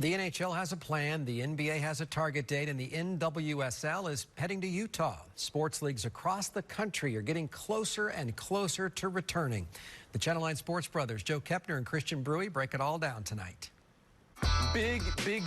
The NHL has a plan, the NBA has a target date, and the NWSL is heading to Utah. Sports leagues across the country are getting closer and closer to returning. The Channel 9 Sports Brothers, Joe Kepner and Christian Bruey, break it all down tonight. Big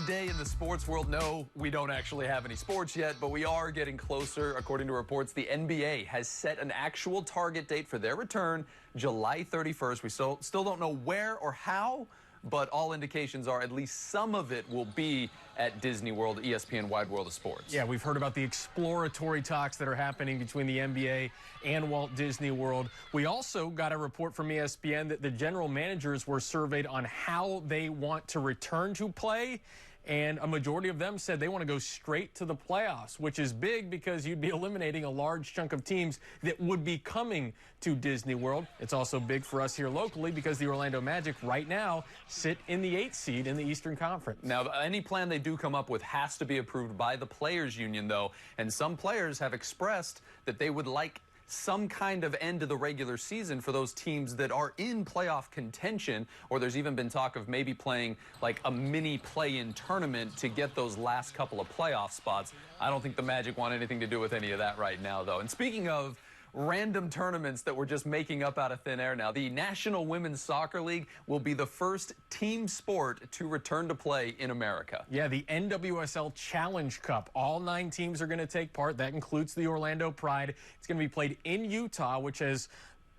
day in the sports world. No, we don't actually have any sports yet, but we are getting closer. According to reports, the NBA has set an actual target date for their return, July 31st. We still don't know where or how, but all indications are at least some of it will be at Disney World, ESPN Wide World of Sports. Yeah, we've heard about the exploratory talks that are happening between the NBA and Walt Disney World. We also got a report from ESPN that the general managers were surveyed on how they want to return to play, and a majority of them said they want to go straight to the playoffs, which is big because you'd be eliminating a large chunk of teams that would be coming to Disney World. It's also big for us here locally because the Orlando Magic right now sit in the 8th seed in the Eastern Conference. Now, any plan they do come up with has to be approved by the Players Union, though, and some players have expressed that they would like some kind of end to the regular season for those teams that are in playoff contention, or there's even been talk of maybe playing like a mini play-in tournament to get those last couple of playoff spots. I don't think the Magic want anything to do with any of that right now, though. And speaking of random tournaments that we're just making up out of thin air now, the National Women's Soccer League will be the first team sport to return to play in America. Yeah, the NWSL Challenge Cup. All 9 teams are going to take part. That includes the Orlando Pride. It's going to be played in Utah, which has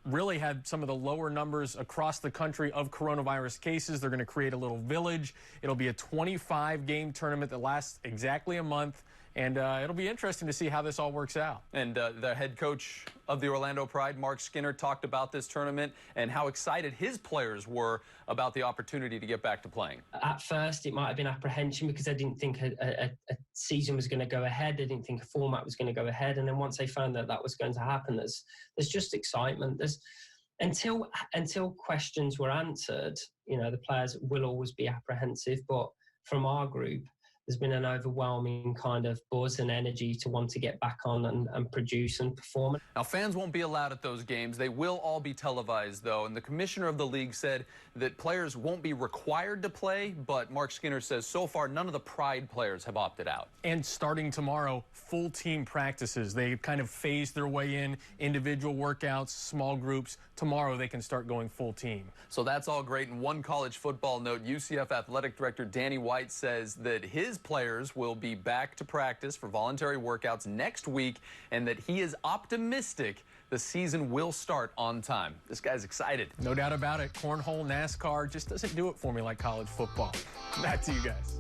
really had some of the lower numbers across the country of coronavirus cases. They're going to create a little village. It'll be a 25-game tournament that lasts exactly a month. And it'll be interesting to see how this all works out. And the head coach of the Orlando Pride, Mark Skinner, talked about this tournament and how excited his players were about the opportunity to get back to playing. At first, it might have been apprehension because they didn't think a season was going to go ahead. They didn't think a format was going to go ahead. And then once they found that that was going to happen, there's just excitement. Until questions were answered, you know, the players will always be apprehensive. But from our group, there's been an overwhelming kind of buzz and energy to want to get back on and produce and perform. Now, fans won't be allowed at those games. They will all be televised, though. And the commissioner of the league said that players won't be required to play, but Mark Skinner says so far none of the Pride players have opted out. And starting tomorrow, full team practices. They kind of phase their way in, individual workouts, small groups. Tomorrow they can start going full team. So that's all great. And one college football note, UCF athletic director Danny White says that his players will be back to practice for voluntary workouts next week and that he is optimistic the season will start on time. This guy's excited. No doubt about it. Cornhole, NASCAR just doesn't do it for me like college football. Back to you guys.